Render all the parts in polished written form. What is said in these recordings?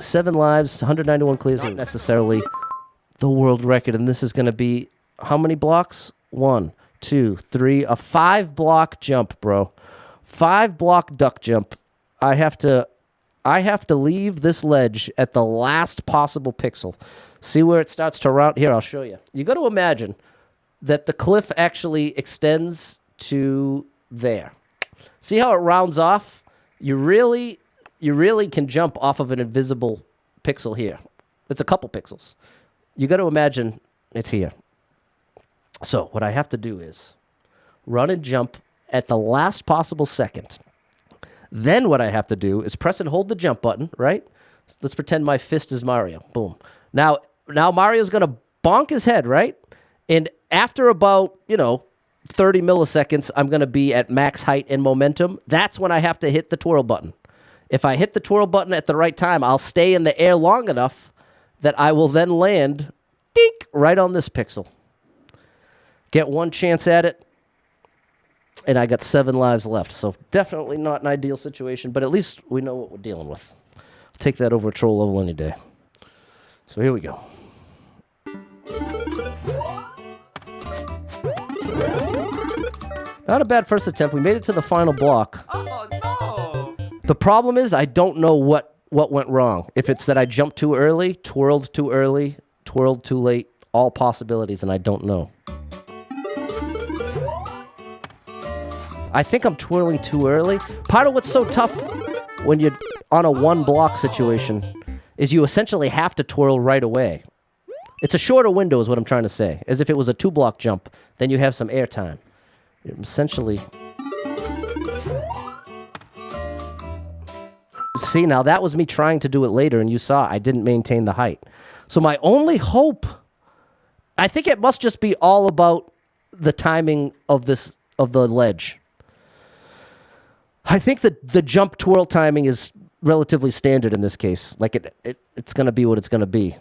7 lives, 191 clears, not necessarily the world record. And this is going to be how many blocks? 1, 2, 3, a 5-block jump, bro. 5-block duck jump. I have to leave this ledge at the last possible pixel. See where it starts to round? Here, I'll show you. You got to imagine that the cliff actually extends to there. See how it rounds off? You really can jump off of an invisible pixel here. It's a couple pixels. You got to imagine it's here. So what I have to do is run and jump at the last possible second. Then what I have to do is press and hold the jump button, right? Let's pretend my fist is Mario. Boom. Now Mario's going to bonk his head, right? And after about, 30 milliseconds, I'm going to be at max height and momentum. That's when I have to hit the twirl button. If I hit the twirl button at the right time, I'll stay in the air long enough that I will then land dink, right on this pixel. Get one chance at it, and I got 7 lives left. So definitely not an ideal situation, but at least we know what we're dealing with. I'll take that over a troll level any day. So here we go. Not a bad first attempt. We made it to the final block. Oh, no. The problem is I don't know what went wrong. If it's that I jumped too early, twirled too late, all possibilities, and I don't know. I think I'm twirling too early. Part of what's so tough when you're on a 1-block situation is you essentially have to twirl right away. It's a shorter window is what I'm trying to say. As if it was a 2-block jump, then you have some air time. Essentially. See, now that was me trying to do it later, and you saw I didn't maintain the height. So my only hope, I think it must just be all about the timing of the ledge. I think that the jump twirl timing is relatively standard in this case. Like it's going to be what it's going to be.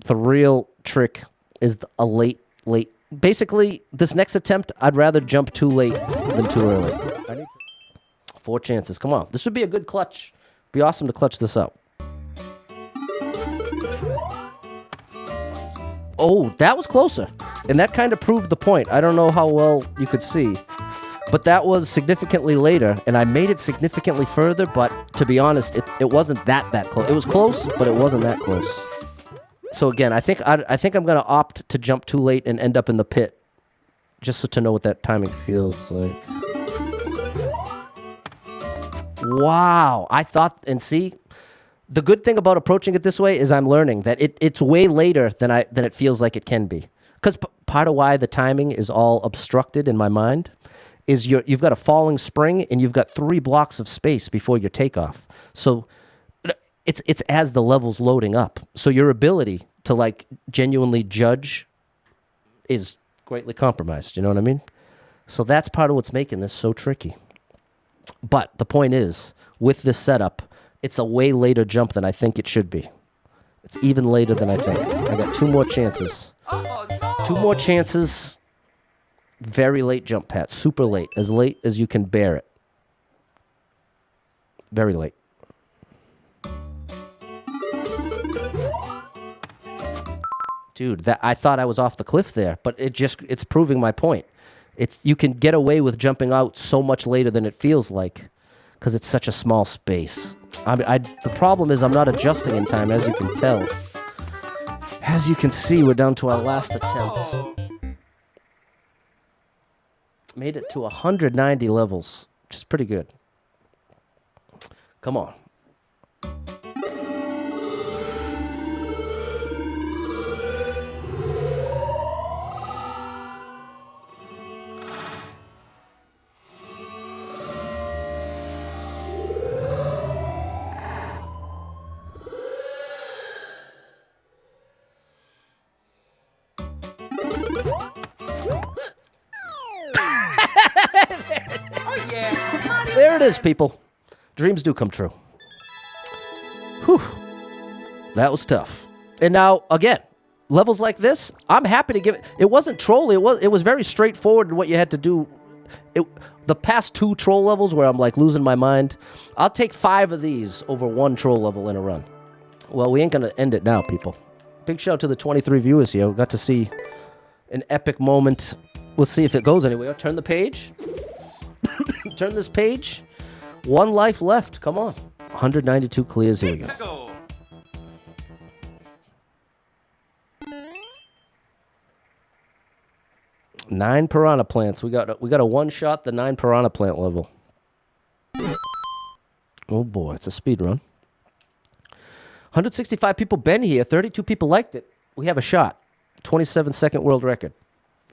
The real trick is a late. Basically, this next attempt, I'd rather jump too late than too early. 4 chances. Come on. This would be a good clutch. Be awesome to clutch this up. Oh, that was closer. And that kind of proved the point. I don't know how well you could see. But that was significantly later, and I made it significantly further, but to be honest, it wasn't that close. It was close, but it wasn't that close. So again, I think I'm going to opt to jump too late and end up in the pit, just so to know what that timing feels like. Wow. I thought, and see, the good thing about approaching it this way is I'm learning that it's way later than it feels like it can be. Because part of why the timing is all obstructed in my mind is you've got a falling spring and you've got 3 blocks of space before your takeoff. So it's as the level's loading up. So your ability to genuinely judge is greatly compromised. You know what I mean? So that's part of what's making this so tricky. But the point is, with this setup, it's a way later jump than I think it should be. It's even later than I think. I got 2 more chances. Oh, no. 2 more chances. Very late jump, Pat. Super late. As late as you can bear it. Very late. Dude, I thought I was off the cliff there, but it's proving my point. You can get away with jumping out so much later than it feels like because it's such a small space. The problem is I'm not adjusting in time, as you can tell. As you can see, we're down to our last attempt. Made it to 190 levels, which is pretty good. Come on. Oh, yeah. There it is, people. Dreams do come true. Whew. That was tough. And now, again, levels like this, I'm happy to give it. It wasn't trolly. It was very straightforward in what you had to do. The past 2 troll levels where I'm losing my mind, I'll take 5 of these over 1 troll level in a run. Well, we ain't going to end it now, people. Big shout out to the 23 viewers here. We got to see an epic moment. We'll see if it goes anywhere. Turn the page. Turn this page. One life left. Come on. 192 clears. Here we go. Go. 9 piranha plants. We got a one shot the 9 piranha plant level. Oh boy, it's a speed run. 165 people been here. 32 people liked it. We have a shot. 27-second world record.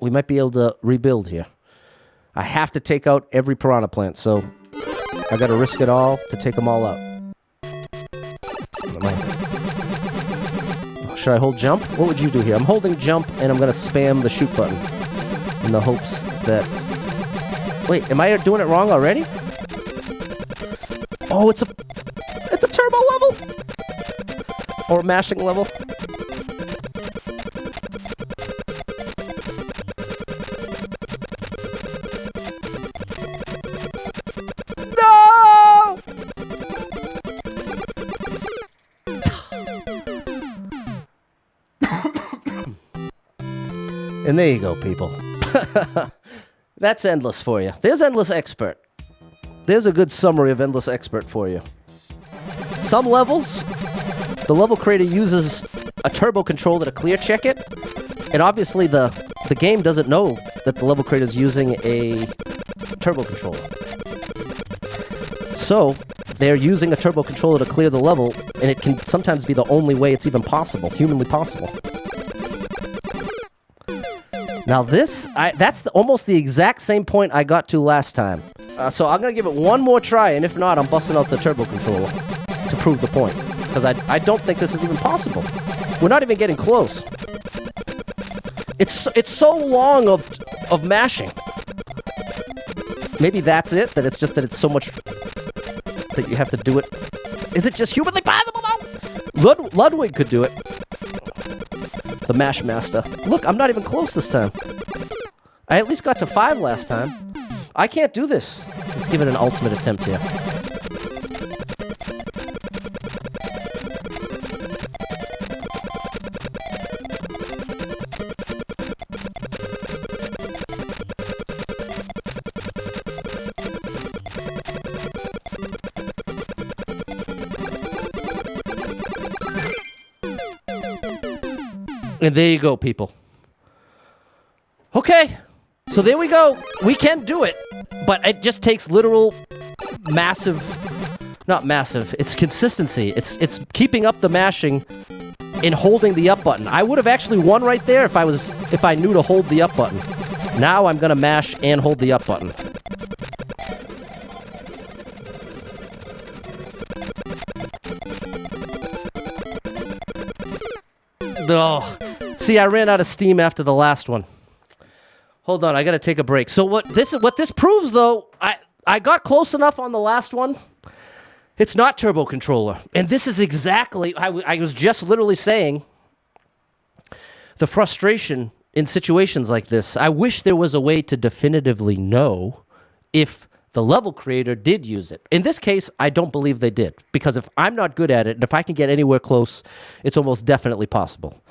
We might be able to rebuild here. I have to take out every piranha plant, so I got to risk it all to take them all out. Should I hold jump? What would you do here? I'm holding jump, and I'm going to spam the shoot button in the hopes that... Wait, am I doing it wrong already? Oh, it's a turbo level? Or a mashing level? No! And there you go, people. That's Endless for you. There's Endless Expert. There's a good summary of Endless Expert for you. Some levels, the level creator uses a turbo controller to clear check it. And obviously the game doesn't know that the level creator is using a turbo controller. So they're using a turbo controller to clear the level, and it can sometimes be the only way it's even possible, humanly possible. Now that's almost the exact same point I got to last time. So I'm going to give it one more try, and if not, I'm busting out the turbo controller to prove the point. Because I don't think this is even possible. We're not even getting close. It's so long of mashing. Maybe that's it, that it's just that it's so much that you have to do it. Is it just humanly possible, though? Ludwig could do it. The mash master. Look, I'm not even close this time. I at least got to 5 last time. I can't do this. Let's give it an ultimate attempt here. And there you go, people. Okay. So there we go. We can do it. But it just takes literal massive... Not massive. It's consistency. It's keeping up the mashing and holding the up button. I would have actually won right there if I knew to hold the up button. Now I'm going to mash and hold the up button. Oh. See, I ran out of steam after the last one. Hold on, I gotta take a break. So what this proves, though, I got close enough on the last one. It's not turbo controller, and this is exactly I was just literally saying. The frustration in situations like this. I wish there was a way to definitively know if the level creator did use it. In this case, I don't believe they did, because if I'm not good at it, and if I can get anywhere close, it's almost definitely possible.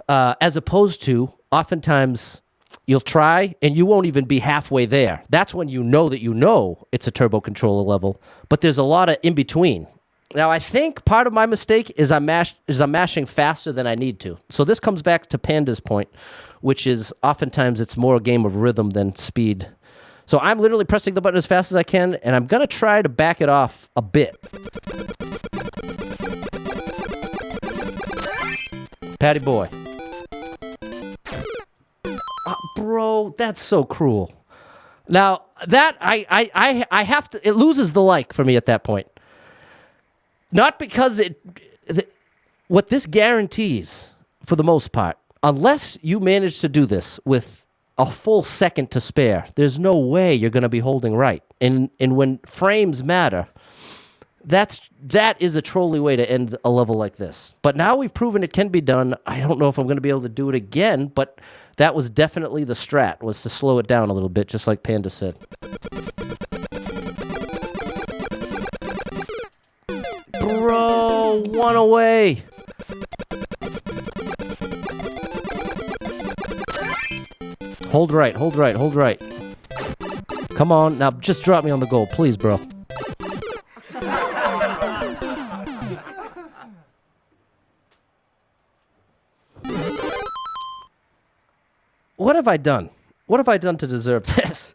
As opposed to, oftentimes, you'll try, and you won't even be halfway there. That's when you know it's a turbo controller level, but there's a lot of in-between. Now, I think part of my mistake is I'm mashing faster than I need to. So this comes back to Panda's point, which is oftentimes it's more a game of rhythm than speed. So I'm literally pressing the button as fast as I can, and I'm going to try to back it off a bit. Patty boy. Bro, that's so cruel. Now, that, I have to, it loses the like for me at that point. Not because what this guarantees, for the most part, unless you manage to do this with a full second to spare, there's no way you're going to be holding right. And when frames matter, that is a trolly way to end a level like this. But now we've proven it can be done. I don't know if I'm going to be able to do it again, but that was definitely the strat, was to slow it down a little bit, just like Panda said. Bro, Oh, one away. Hold right, hold right, hold right. Come on, now just drop me on the goal, please, bro. What have I done? What have I done to deserve this?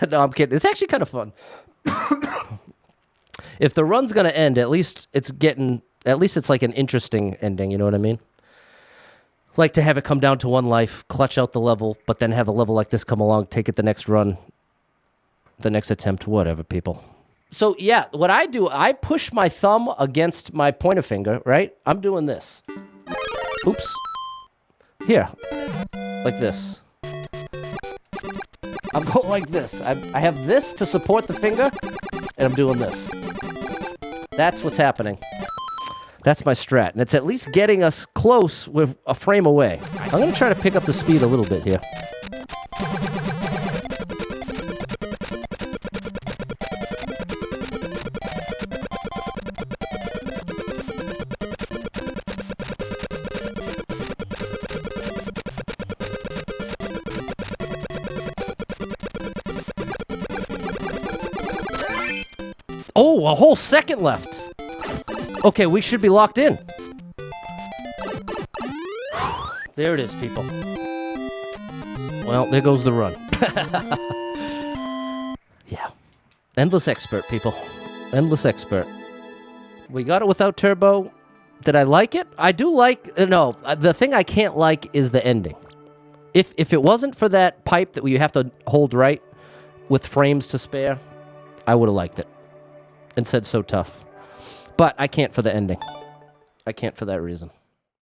No, I'm kidding. It's actually kind of fun. If the run's gonna end, at least it's like an interesting ending, you know what I mean? Like to have it come down to one life, clutch out the level, but then have a level like this come along, take it the next run, the next attempt, whatever, people. So yeah, what I do, I push my thumb against my pointer finger, right? I'm doing this. Oops. Here. Like this. I'm going like this. I have this to support the finger, and I'm doing this. That's what's happening. That's my strat, and it's at least getting us close with a frame away. I'm going to try to pick up the speed a little bit here. Oh, a whole second left. Okay, we should be locked in. There it is, people. Well, there goes the run. Yeah. Endless expert, people. Endless expert. We got it without turbo. Did I like it? I do like... no, the thing I can't like is the ending. If it wasn't for that pipe that you have to hold right with frames to spare, I would have liked it. And said so tough. But I can't for the ending. I can't for that reason.